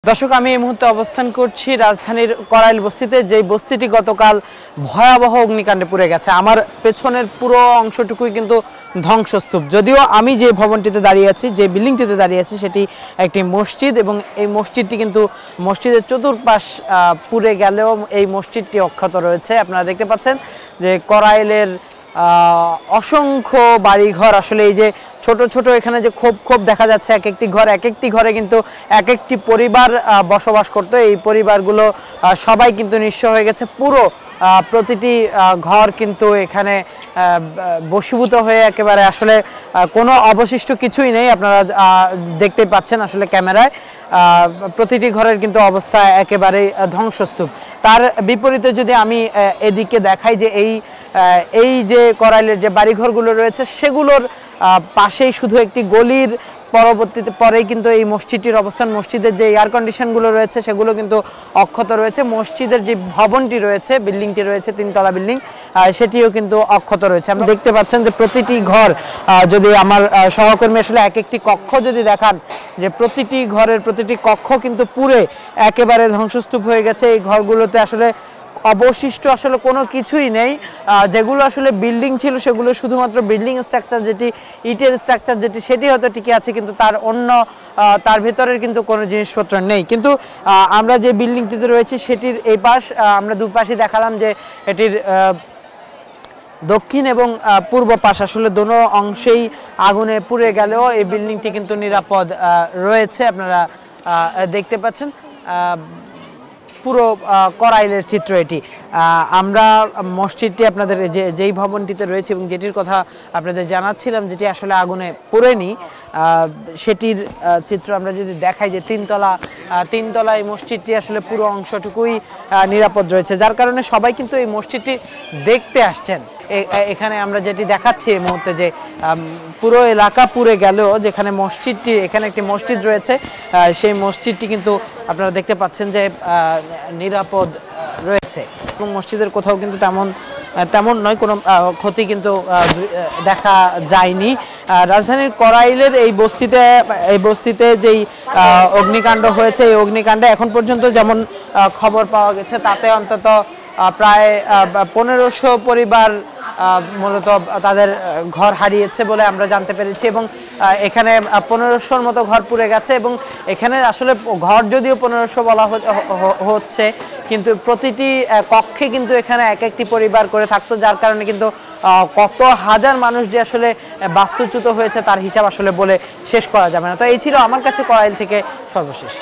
দর্শক আমি এই মুহূর্তে অবস্থান করছি রাজধানীর করাইল বস্তিতে, যেই বস্তিটি গতকাল ভয়াবহ অগ্নিকাণ্ডে পুড়ে গেছে। আমার পেছনের পুরো অংশটুকুই কিন্তু ধ্বংসস্তূপ। যদিও আমি যে ভবনটিতে দাঁড়িয়ে আছি, যে বিল্ডিংটিতে দাঁড়িয়ে আছি, সেটি একটি মসজিদ এবং এই মসজিদটি কিন্তু মসজিদের চতুর্পাশ পুড়ে গেলেও এই মসজিদটি অক্ষত রয়েছে। আপনারা দেখতে পাচ্ছেন যে করাইলের অসংখ্য বাড়িঘর, আসলে এই যে ছোট ছোট এখানে যে খোপ দেখা যাচ্ছে, এক একটি ঘরে কিন্তু এক একটি পরিবার বসবাস করতো। এই পরিবারগুলো সবাই কিন্তু নিঃস্ব হয়ে গেছে। পুরো প্রতিটি ঘর কিন্তু এখানে বশীভূত হয়ে একেবারে আসলে কোনো অবশিষ্ট কিছুই নেই। আপনারা দেখতে পাচ্ছেন আসলে ক্যামেরায় প্রতিটি ঘরের কিন্তু অবস্থা একেবারে ধ্বংসস্তূপ। তার বিপরীতে যদি আমি এদিকে দেখাই যে এই যে করাইলের যে বাড়িঘরগুলো রয়েছে, সেগুলোর পাশেই শুধু একটি গলির পরেই কিন্তু এই মসজিদটির অবস্থান। মসজিদের যে এয়ার কন্ডিশনগুলো রয়েছে সেগুলো কিন্তু অক্ষত রয়েছে। মসজিদের যে ভবনটি রয়েছে, বিল্ডিংটি রয়েছে, 3 তলা বিল্ডিং, সেটিও কিন্তু অক্ষত রয়েছে। আপনি দেখতে পাচ্ছেন যে প্রতিটি ঘর, যদি আমার সহকর্মী আসলে এক একটি কক্ষ যদি দেখান, যে প্রতিটি ঘরের প্রতিটি কক্ষ কিন্তু পুরে একেবারে ধ্বংসস্তূপ হয়ে গেছে। এই ঘরগুলোতে আসলে অবশিষ্ট আসলে কোনো কিছুই নেই। যেগুলো আসলে বিল্ডিং ছিল সেগুলো শুধুমাত্র বিল্ডিং স্ট্রাকচার, যেটি ইটের স্ট্রাকচার যেটি, সেটি হয়তো টিকে আছে, কিন্তু তার ভেতরের কিন্তু কোনো জিনিসপত্র নেই। কিন্তু আমরা যে বিল্ডিংটিতে রয়েছি সেটির এই পাশ, আমরা দুপাশে দেখালাম যে এটির দক্ষিণ এবং পূর্ব পাশ আসলে দোনো অংশেই আগুনে পুড়ে গেলেও এই বিল্ডিংটি কিন্তু নিরাপদ রয়েছে। আপনারা দেখতে পাচ্ছেন পুরো করাইলের চিত্র এটি। আমরা মসজিদটি আপনাদের যেই ভবনটিতে রয়েছে এবং যেটির কথা আপনাদের জানাচ্ছিলাম, যেটি আসলে আগুনে পোড়েনি, সেটির চিত্র আমরা যদি দেখাই যে 3 তলা এই মসজিদটি আসলে পুরো অংশটুকুই নিরাপদ রয়েছে, যার কারণে সবাই কিন্তু এই মসজিদটি দেখতে আসছেন। এখানে আমরা যেটি দেখাচ্ছি এই মুহূর্তে, যে পুরো এলাকা পুড়ে গেলেও যেখানে এখানে একটি মসজিদ রয়েছে, সেই মসজিদটি কিন্তু আপনারা দেখতে পাচ্ছেন যে নিরাপদ রয়েছে এবং মসজিদের কোথাও কিন্তু তেমন নয়, কোনো ক্ষতি কিন্তু দেখা যায়নি। রাজধানীর করাইলের এই বস্তিতে যেই অগ্নিকাণ্ড হয়েছে, এই অগ্নিকাণ্ডে এখন পর্যন্ত যেমন খবর পাওয়া গেছে, তাতে অন্তত প্রায় 1500 পরিবার মূলত তাদের ঘর হারিয়েছে বলে আমরা জানতে পেরেছি। এবং এখানে 1500-র মতো ঘর পুড়ে গেছে এবং এখানে আসলে ঘর যদিও 1500 বলা হচ্ছে, কিন্তু প্রতিটি কক্ষে কিন্তু এখানে এক একটি পরিবার করে থাকতো, যার কারণে কিন্তু কত হাজার মানুষ যে আসলে বাস্তুচ্যুত হয়েছে তার হিসাব আসলে বলে শেষ করা যাবে না। তো এই ছিল আমার কাছে করাইল থেকে সর্বশেষ।